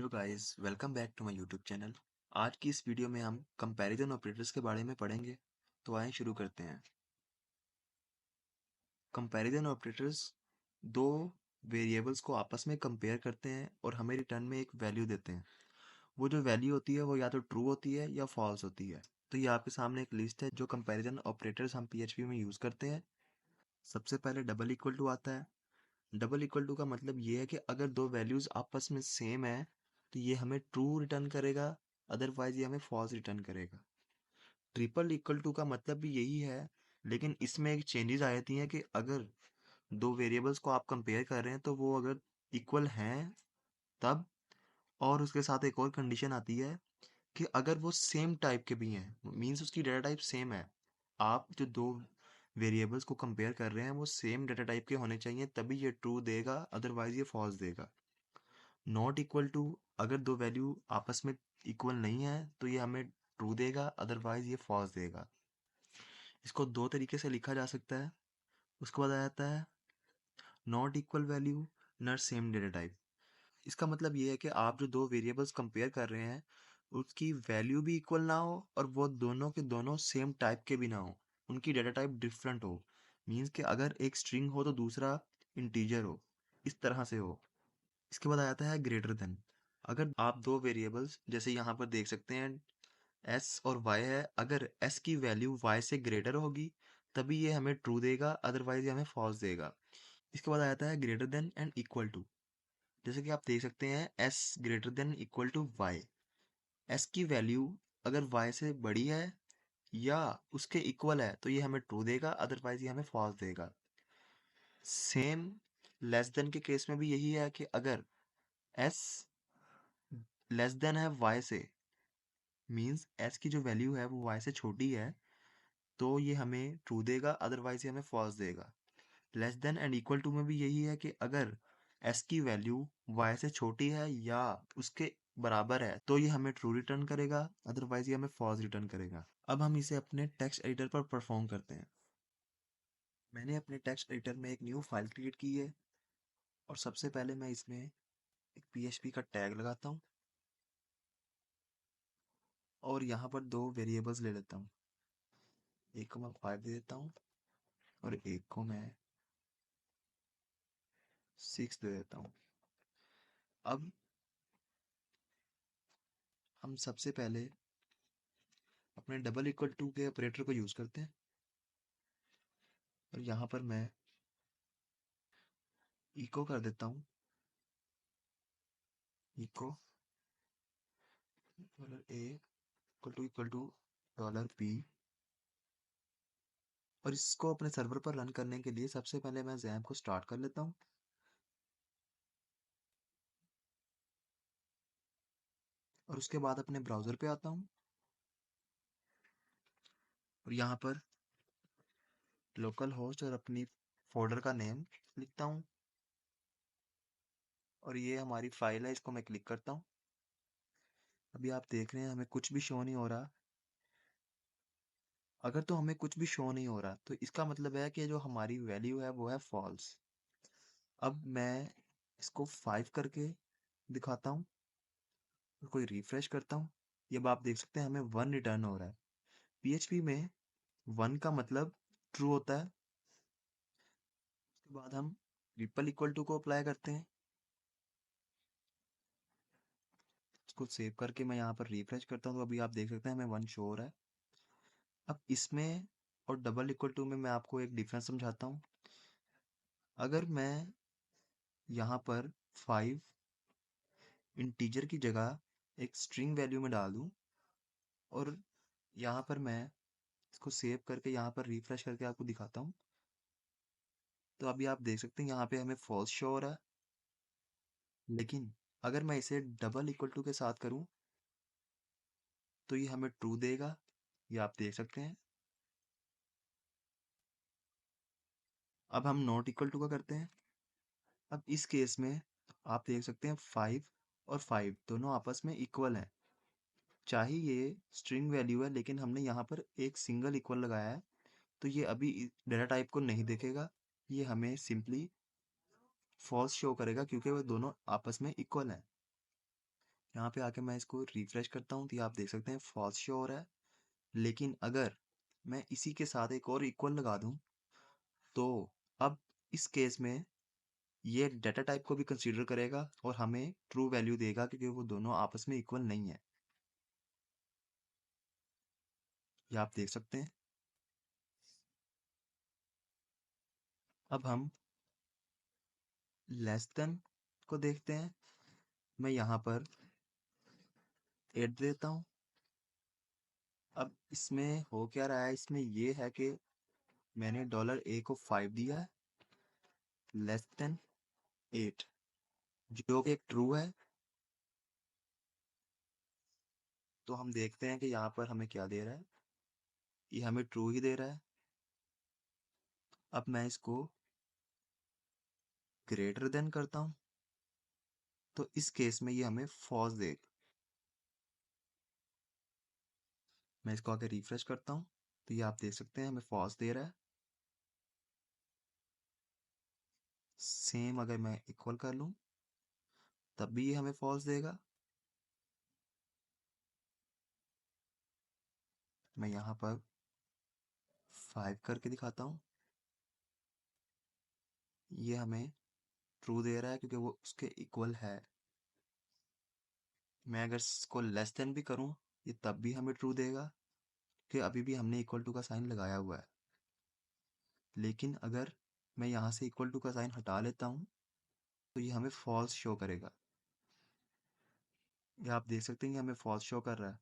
Hello guys, welcome back to my YouTube channel. आज की इस वीडियो में हम कंपैरिजन ऑपरेटर्स के बारे में पढ़ेंगे। तो आइए शुरू करते हैं। कंपैरिजन ऑपरेटर्स दो वेरिएबल्स को आपस में कंपेयर करते हैं और हमें रिटर्न में एक वैल्यू देते हैं। वो जो वैल्यू होती है वो या तो ट्रू होती है या फॉल्स होती है। तो ये आपके सामने एक लिस्ट है जो कंपैरिजन ऑपरेटर्स हम पीएचपी में यूज़ करते हैं। सबसे पहले डबल इक्वल टू आता है। डबल इक्वल टू का मतलब ये है कि अगर दो वैल्यूज आपस में सेम है तो ये हमें ट्रू रिटर्न करेगा, अदरवाइज ये हमें फॉल्स रिटर्न करेगा। ट्रिपल इक्वल टू का मतलब भी यही है, लेकिन इसमें एक चेंजेस आ जाती हैं कि अगर दो वेरिएबल्स को आप कंपेयर कर रहे हैं तो वो अगर इक्वल हैं तब, और उसके साथ एक और कंडीशन आती है कि अगर वो सेम टाइप के भी हैं, मींस उसकी डेटा टाइप सेम है। आप जो दो वेरिएबल्स को कंपेयर कर रहे हैं वो सेम डेटा टाइप के होने चाहिए, तभी ये ट्रू देगा, अदरवाइज ये फॉल्स देगा। नॉट इक्वल टू, अगर दो वैल्यू आपस में इक्वल नहीं है तो ये हमें ट्रू देगा, अदरवाइज ये फॉल्स देगा। इसको दो तरीके से लिखा जा सकता है। उसके बाद आ जाता है not equal value not same data type. इसका मतलब ये है कि आप जो दो वेरिएबल्स कंपेयर कर रहे हैं उसकी वैल्यू भी इक्वल ना हो और वो दोनों के दोनों सेम टाइप के भी ना हो, उनकी डेटा टाइप डिफरेंट हो। मीन्स कि अगर एक स्ट्रिंग हो तो दूसरा इंटीजर हो, इस तरह से हो। इसके बाद आ जाता है ग्रेटर देन। अगर आप दो वेरिएबल्स जैसे यहाँ पर देख सकते हैं एस और वाई है, अगर एस की वैल्यू वाई से ग्रेटर होगी तभी ये हमें ट्रू देगा, अदरवाइज ये हमें फॉल्स देगा। इसके बाद आ जाता है greater than and equal to. जैसे कि आप देख सकते हैं S greater than equal to Y. S की वैल्यू अगर वाई से बड़ी है या उसके इक्वल है तो ये हमें ट्रू देगा, अदरवाइज ये हमें फॉल्स देगा। सेम लेस देन के केस में भी यही है कि अगर एस लेस देन है वाई से, मीन्स एस की जो वैल्यू है वो वाई से छोटी है, तो ये हमें ट्रू देगा, अदरवाइज ये हमें फॉल्स देगा। Less than and equal to में भी यही है कि अगर एस की वैल्यू वाई से छोटी है या उसके बराबर है तो ये हमें ट्रू रिटर्न करेगा, अदरवाइज ये हमें फॉल्स रिटर्न करेगा। अब हम इसे अपने टेक्स्ट एडिटर पर परफॉर्म करते हैं। मैंने अपने टेक्स्ट एडिटर में एक न्यू फाइल क्रिएट की है और सबसे पहले मैं इसमें एक पीएचपी का टैग लगाता हूँ और यहाँ पर दो वेरिएबल्स ले लेता हूँ। एक को मैं 5 दे देता हूँ और एक को मैं 6 दे देता हूँ। अब हम सबसे पहले अपने डबल इक्वल टू के ऑपरेटर को यूज करते हैं और यहाँ पर मैं इको कर देता हूँ, echo dollar A equal to dollar B. और इसको अपने सर्वर पर रन करने के लिए सबसे पहले मैं जैम को स्टार्ट कर लेता हूँ और उसके बाद अपने ब्राउज़र पे आता हूँ और यहाँ पर लोकल होस्ट और अपनी फोल्डर का नेम लिखता हूँ और ये हमारी फाइल है, इसको मैं क्लिक करता हूँ। अभी आप देख रहे हैं हमें कुछ भी शो नहीं हो रहा। अगर तो हमें कुछ भी शो नहीं हो रहा तो इसका मतलब है कि जो हमारी वैल्यू है वो है फॉल्स। अब मैं इसको 5 करके दिखाता हूँ और कोई रिफ्रेश करता हूँ। ये अब आप देख सकते हैं हमें 1 रिटर्न हो रहा है। पीएचपी में 1 का मतलब ट्रू होता है। उसके बाद हम ट्रिपल इक्वल टू को अप्लाई करते हैं। इसको सेव करके मैं यहाँ पर रिफ्रेश करता हूँ तो अभी आप देख सकते हैं हमें 1 शो हो रहा है। अब इसमें और डबल इक्वल टू में मैं आपको एक डिफरेंस समझाता हूँ। अगर मैं यहाँ पर 5 इंटीजर की जगह एक स्ट्रिंग वैल्यू में डाल दूँ और यहाँ पर मैं इसको सेव करके यहाँ पर रिफ्रेश करके आपको दिखाता हूँ, तो अभी आप देख सकते हैं यहाँ पे हमें फॉल्स शो हो रहा है। लेकिन अगर मैं इसे डबल इक्वल टू के साथ करूँ तो ये हमें ट्रू देगा, ये आप देख सकते हैं। अब हम नॉट इक्वल टू का करते हैं। अब इस केस में आप देख सकते हैं 5 और 5 दोनों आपस में इक्वल हैं। चाहे ये स्ट्रिंग वैल्यू है लेकिन हमने यहाँ पर एक सिंगल इक्वल लगाया है, तो ये अभी डेटा टाइप को नहीं देखेगा, ये हमें सिंपली फॉल्स शो करेगा क्योंकि वो दोनों आपस में इक्वल हैं। यहाँ पे आके मैं इसको रिफ्रेश करता हूँ तो ये आप देख सकते हैं फॉल्स शो हो रहा है। लेकिन अगर मैं इसी के साथ एक और इक्वल लगा दूँ तो अब इस केस में ये डाटा टाइप को भी कंसीडर करेगा और हमें ट्रू वैल्यू देगा क्योंकि वो दोनों आपस में इक्वल नहीं है। ये आप देख सकते हैं। अब हम लेस देन को देखते हैं। मैं यहाँ पर 8 देता हूँ। अब इसमें हो क्या रहा है, इसमें ये है कि मैंने $a को 5 दिया है, लेस देन 8, जो कि एक ट्रू है। तो हम देखते हैं कि यहाँ पर हमें क्या दे रहा है, ये हमें ट्रू ही दे रहा है। अब मैं इसको ग्रेटर देन करता हूँ तो इस केस में ये हमें फॉल्स देगा। मैं इसको आके रिफ्रेश करता हूँ तो ये आप देख सकते हैं हमें फॉल्स दे रहा है। सेम अगर मैं इक्वल कर लूँ तब भी ये हमें फॉल्स देगा। मैं यहाँ पर 5 करके दिखाता हूँ, ये हमें ट्रू दे रहा है क्योंकि वो उसके इक्वल है। मैं अगर इसको लेस देन भी करूँ ये तब भी हमें ट्रू देगा कि अभी भी हमने इक्वल टू का साइन लगाया हुआ है। लेकिन अगर मैं यहाँ से इक्वल टू का साइन हटा लेता हूँ तो ये हमें फॉल्स शो करेगा। ये आप देख सकते हैं कि हमें फॉल्स शो कर रहा है।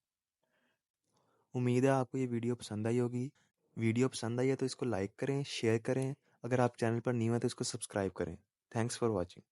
उम्मीद है आपको ये वीडियो पसंद आई होगी। वीडियो पसंद आई है तो इसको लाइक करें, शेयर करें। अगर आप चैनल पर न्यू हैं तो इसको सब्सक्राइब करें। Thanks for watching.